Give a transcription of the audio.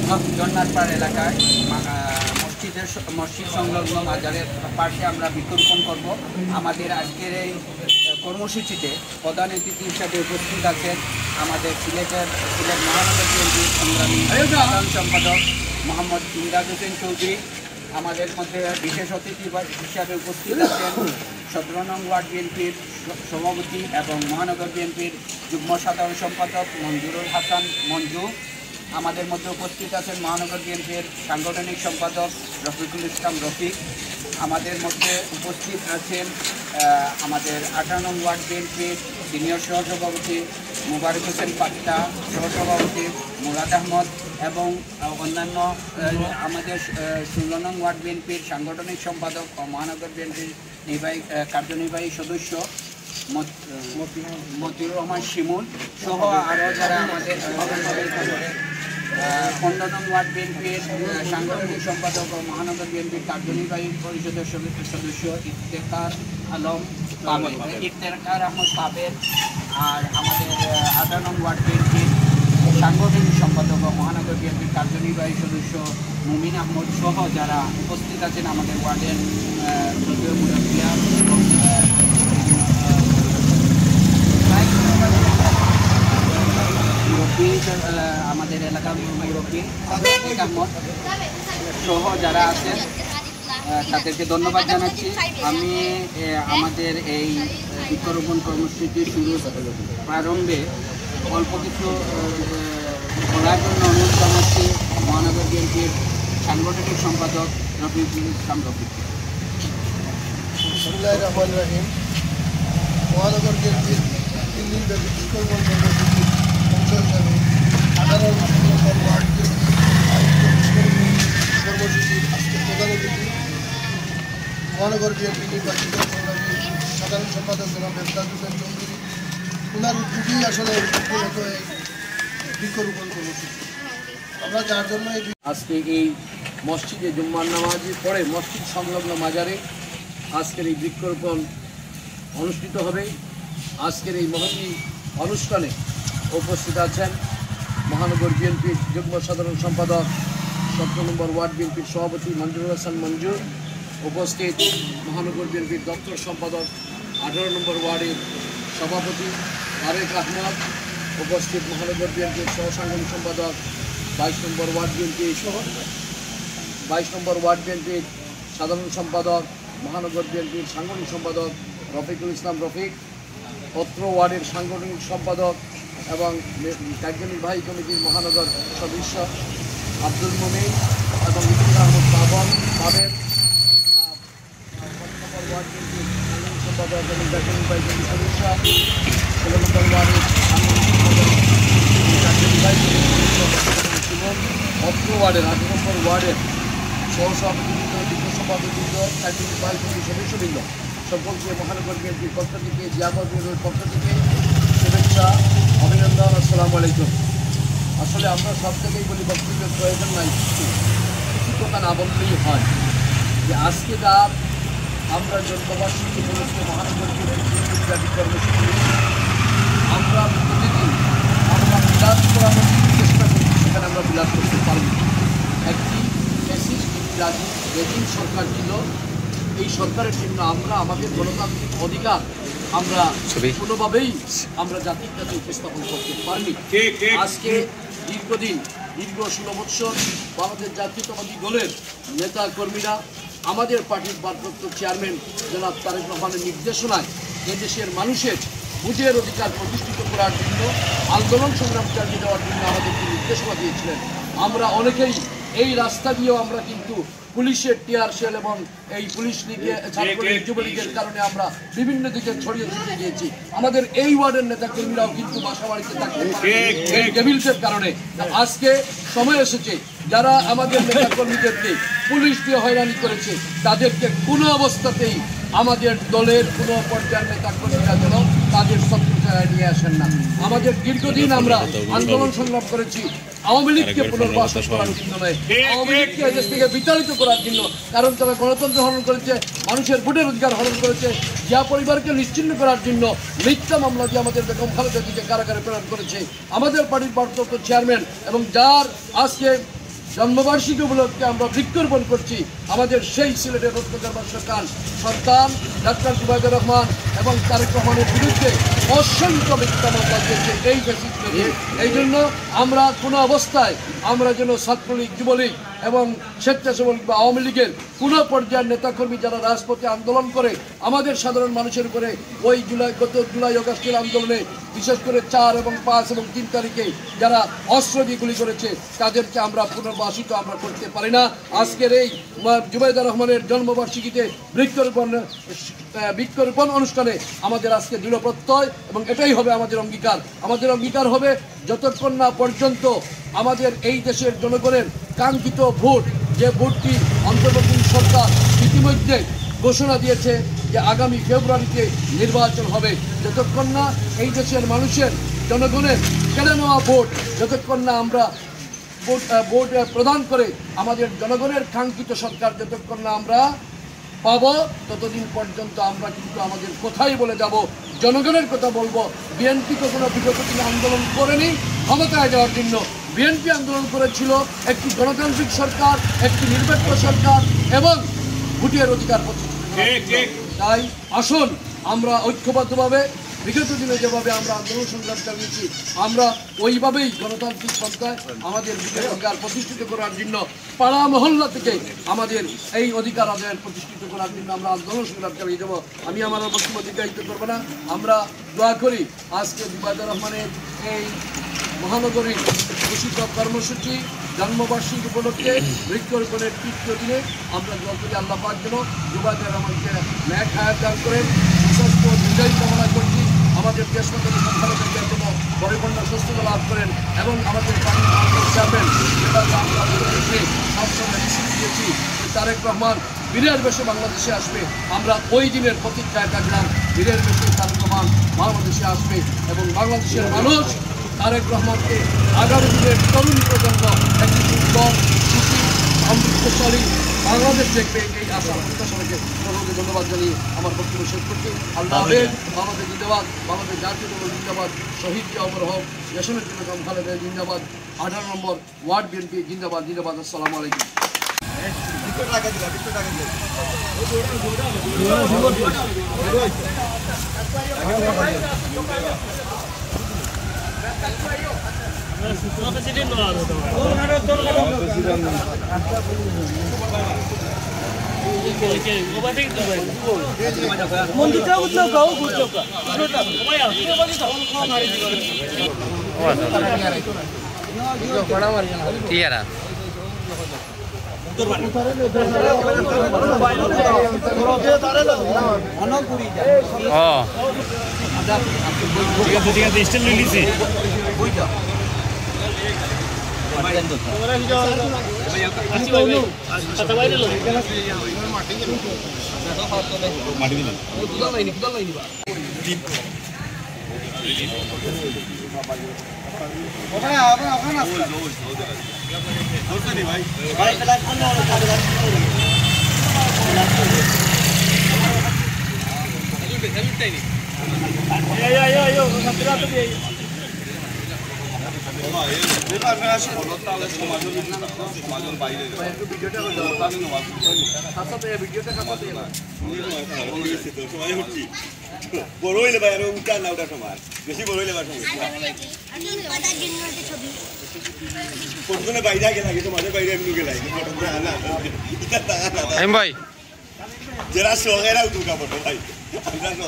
জন্নারপাড় এলাকায় মসজিদ সংলগ্ন মাজারের পাশে আমরা বৃক্ষরোপণ করব। আমাদের আজকের এই কর্মসূচিতে প্রধান অতিথি হিসাবে উপস্থিত আছেন আমাদের সিলেট মহানগর বিএনপির সংগ্রামী সাধারণ সম্পাদক মোহাম্মদ ইমদাদ হোসেন চৌধুরী। আমাদের মধ্যে বিশেষ অতিথি হিসাবে উপস্থিত আছেন 17 নং ওয়ার্ড বিএনপির সভাপতি এবং মহানগর বিএনপির যুগ্ম সাধারণ সম্পাদক মঞ্জুরুল হাসান মঞ্জু। আমাদের মধ্যে উপস্থিত আছেন মহানগর বিএনপির সাংগঠনিক সম্পাদক রফিকুল ইসলাম রফিক। আমাদের মধ্যে উপস্থিত আছেন আমাদের 18 নং ওয়ার্ড বিএনপির সিনিয়র সহসভাপতি মুবারক হোসেন পাত্তা, সহসভাপতি মুরাদ আহমদ এবং অন্যান্য আমাদের 16 নং ওয়ার্ড বিএনপির সাংগঠনিক সম্পাদক ও মহানগর বিএনপির কার্যনির্বাহী সদস্য মতিউর রহমান শিমুল সহ আরও যারা আমাদের 15 নং ওয়ার্ড বিএনপির সাংগঠনিক সম্পাদক ও মহানগর বিএনপির কার্যনির্বাহী পরিষদের সদস্য ইফতেখার আহমদ পাবেল, আর আমাদের 18 নং ওয়ার্ড বিএনপির সাংগঠনিক সম্পাদক ও মহানগর বিএনপির কার্যনির্বাহী সদস্য মুমিন আহমদ সহ যারা উপস্থিত আছেন আমাদের ওয়ার্ডের মুরব্বিয়া আমাদের এলাকার মুরব্বী আহমদ সহ যারা আছেন তাদেরকে ধন্যবাদ জানাচ্ছি। আমি আমাদের এই বৃক্ষরোপণ কর্মসূচি শুরু প্রারম্ভে অল্প কিছু বলার জন্য অনুরোধ জানাচ্ছি মহানগর বিএনপির সাংগঠনিক সম্পাদক রফিকুল ইসলাম রফিক। বিসমিল্লাহির রহমানির রহিম। মহানগর বিএনপির 3 দিনব্যাপী বৃক্ষরোপণ কর্মসূচির অংশ হিসাবে 18 নম্বর ওয়ার্ড কর্মসূচির আজকে প্রধান অতিথি মহানগর বিএনপি নির্বাচিত সংগ্রামী সাধারণ সম্পাদক জনাব ইমদাদ হোসেন চৌধুরী। ওনার উদ্যোগেই আসলে এই বৃক্ষরোপণ কর্মসূচি আমরা যার জন্য আজকে এই মসজিদে জুম্মার নামাজের পরে মসজিদ সংলগ্ন মাজারে আজকের এই বৃক্ষরোপণ অনুষ্ঠিত হবে। আজকের এই মহতী অনুষ্ঠানে উপস্থিত আছেন মহানগর বিএনপির যুগ্ম সাধারণ সম্পাদক 17 নম্বর ওয়ার্ড বিএনপির সভাপতি মঞ্জুরুল হাসান মঞ্জু, উপস্থিত মহানগর বিএনপির দপ্তর সম্পাদক 18 নম্বর ওয়ার্ডের সভাপতি তারেক আহমদ, উপস্থিত মহানগর বিএনপির সহসাংগঠনিক সম্পাদক 22 নম্বর ওয়ার্ড বিএনপির সাধারণ সম্পাদক মহানগর বিএনপির সাংগঠনিক সম্পাদক রফিকুল ইসলাম রফিক, অত্র ওয়ার্ডের সাংগঠনিক সম্পাদক এবং কার্যনির্বাহী কমিটির মহানগর সদস্য আব্দুল মুমিন এবং ইফতেখার আহমদ পাবেল, ওয়ার্ড বিএনপির সাংগঠনিক সম্পাদক এবং কার্যনির্বাহী কমিটির সদস্য 16 নম্বর ওয়ার্ডের সাংগঠনিক সম্পাদক কার্যনির্বাহী এবং অত্র ওয়ার্ডের 18 নম্বর ওয়ার্ডের সহসভাপতিবৃন্দ, যুগ্ম সভাপতিবৃন্দ, কার্যনির্বাহী কমিটির সদস্যবৃন্দ সকলকে মহানগর বিএনপির পক্ষ থেকে, জিয়াপর বিএনপির পক্ষ থেকে শুভেচ্ছা, অভিনন্দন, আসসালামু আলাইকুম। আসলে আমরা সব থেকেই বলি বক্তব্যের প্রয়োজন নাই, কিছু কথা না বললেই হয় যে আজকে যা আমরা জন্মবার্ষিকী উপলক্ষে মহানগর বিএনপির কর্মসূচি আমরা প্রতিদিন আমরা বিলাস করানোর চেষ্টা করছি, সেখানে আমরা বিলাস করতে পারব। একটি ফ্যাসিস্ট রেজিম সরকার ছিল, এই সরকারের জন্য আমরা আমাদের গণতান্ত্রিক অধিকার আমরা কোনোভাবেই আমরা জাতির কাছে উপস্থাপন করতে পারিনি। আজকে দীর্ঘ 16 বৎসর বাংলাদেশ জাতীয়তাবাদী দলের নেতা কর্মীরা আমাদের পার্টির ভারপ্রাপ্ত চেয়ারম্যান জনাব তারেক রহমানের নির্দেশনায় এদেশের মানুষের ভোটের অধিকার প্রতিষ্ঠিত করার জন্য আন্দোলন সংগ্রাম চালিয়ে দেওয়ার জন্য আমাদেরকে নির্দেশনা দিয়েছিলেন। আমরা অনেকেই এই রাস্তা দিয়েও আমরা কিন্তু পুলিশের টিয়ার সেল এবং এই পুলিশ লীগে ছাত্রলীগ যুবলীগের কারণে আমরা বিভিন্ন দিকে ছড়িয়ে ছিটিয়ে গিয়েছি। আমাদের এই ওয়ার্ডের নেতাকর্মীরাও কিন্তু বাসাবাড়িতে থাকতে এই ডেভিলসের কারণে। আজকে সময় এসেছে যারা আমাদের নেতাকর্মীদেরকে পুলিশ দিয়ে হয়রানি করেছে তাদেরকে কোনো অবস্থাতেই আমাদের দলের কোনো পর্যায়ের নেতাকর্মীরা যেন তাদের ছত্রছায়ায় নিয়ে আসেন না। আমাদের দীর্ঘদিন আমরা আন্দোলন সংগ্রাম করেছি আওয়ামী লীগকে পুনর্বাসন করার জন্য নয়, আওয়ামী লীগকে দেশ থেকে বিতাড়িত করার জন্য। কারণ তারা গণতন্ত্র হরণ করেছে, মানুষের ভোটের অধিকার হরণ করেছে, জিয়া পরিবারকে নিশ্চিহ্ন করার জন্য মিথ্যা মামলা দিয়ে আমাদের বেগম খালেদা জিয়াকে কারাগারে প্রেরণ করেছে। আমাদের পার্টির ভারপ্রাপ্ত চেয়ারম্যান এবং যার আজকে জন্মবার্ষিকী উপলক্ষে আমরা বৃক্ষরোপণ করছি আমাদের সেই সিলেটের রত্নকর সন্তান ডাক্তার জুবাইদুর রহমান এবং তারেক রহমানের বিরুদ্ধে অসংখ্য মিথ্যা মামলা দিয়েছে এই ফ্যাসিস্টকে। এই জন্য আমরা কোনো অবস্থায় আমরা যেন ছাত্রলীগ, যুবলীগ এবং স্বেচ্ছাসেবক বা আওয়ামী লীগের কোনো পর্যায়ের নেতাকর্মী যারা রাজপথে আন্দোলন করে আমাদের সাধারণ মানুষের উপরে ওই গত জুলাই আগস্টের আন্দোলনে বিশেষ করে 4 এবং 5 এবং 3 তারিখে যারা অস্ত্র দিয়ে গুলি করেছে তাদেরকে আমরা পুনর্বাসিত আমরা করতে পারি না। আজকের এই জুবাইদুর রহমানের জন্মবার্ষিকীতে বৃক্ষরোপণ অনুষ্ঠানে আমাদের আজকে দৃঢ় প্রত্যয় এবং এটাই হবে আমাদের অঙ্গীকার। আমাদের অঙ্গীকার হবে যতক্ষণ না পর্যন্ত আমাদের এই দেশের জনগণের কাঙ্ক্ষিত ভোট, যে ভোটটি অন্তর্বর্তী সরকার ইতিমধ্যে ঘোষণা দিয়েছে যে আগামী ফেব্রুয়ারিতে নির্বাচন হবে, যতক্ষণ না এই দেশের মানুষের জনগণের কেড়ে নেওয়া ভোট যতক্ষণ না আমরা ভোট প্রদান করে আমাদের জনগণের কাঙ্ক্ষিত সরকার যতক্ষণ না আমরা পাবো ততদিন পর্যন্ত আমরা কিন্তু আমাদের কথাই বলে যাব, জনগণের কথা বলবো। বিএনপি তো কোনো বিগত দিনে আন্দোলন করেনি ক্ষমতায় যাওয়ার জন্য। বিএনপি আন্দোলন করেছিল একটি গণতান্ত্রিক সরকার, একটি নিরপেক্ষ সরকার এবং ভোটের অধিকার প্রতিষ্ঠা। তাই আসুন আমরা ঐক্যবদ্ধভাবে বিগত দিনে যেভাবে আমরা আন্দোলন সংগ্রাম চালিয়েছি আমরা ওইভাবেই গণতান্ত্রিক সরকার আমাদের ভোটের অধিকার প্রতিষ্ঠিত করার জন্য পাড়া মহল্লা থেকে আমাদের এই অধিকার আদায়ের প্রতিষ্ঠিত করার জন্য আমরা আন্দোলন সংগ্রাম চালিয়ে যাবো। আমি আমার বক্তব্য দীর্ঘায়িত করবো না। আমরা দোয়া করি আজকে জুবাইদুর রহমানের এই মহানগরীর ঘোষিত কর্মসূচি জন্মবার্ষিকী উপলক্ষে বৃক্ষরোপণের তৃতীয় দিনে আমরা দোয়া করি আল্লাহ পাক যেন জুবাইদুর রহমানকে ন্যাক হায়াত দান করেন। সুস্বাস্থ্য বিজয়ী কামনা করছি। আমাদের দেশমাতাকে সংখ্যালঘুদের জন্য পরিপূর্ণ সুস্থতা লাভ করেন এবং আমাদের চেয়ারম্যান যেভাবে আমরা সবসময় রিসিভ দিয়েছি তারেক রহমান বীরের বেশে বাংলাদেশে আসবে, আমরা ওই দিনের প্রতীক্ষায় থাকলাম। বীরের বেশে তারেক রহমান বাংলাদেশে আসবে এবং বাংলাদেশের মানুষ তারেক রহমানকে আগামী দিনের তরুণ প্রজন্ম একটি সুন্দর, সুখী, সমৃদ্ধশালী বাংলাদেশ দেখবে এই আশা প্রত্যাশাকে সকলকে ধন্যবাদ জানিয়ে আমার বক্তব্য শেষ করছি। আল্লাহ হাফেজ। বাংলাদেশ জিন্দাবাদ, বাংলাদেশ জাতীয় দল জিন্দাবাদ, শহীদ অমর হক, দেশের বেগম খালেদা জিন্দাবাদ, 18 নম্বর ওয়ার্ড বিএনপি জিন্দাবাদ জিন্দাবাদ। আসসালামু আলাইকুম। বড় হইলে ভাই আর উঠা না ওটা সময় বেশি বড় হইলে ভাই প্রথমে বাইরে আগে লাগে তোমাদের বাইরে এমনি গেলাই ভাই যারা সহেরা উঠুকা বড় ভাই আমরা না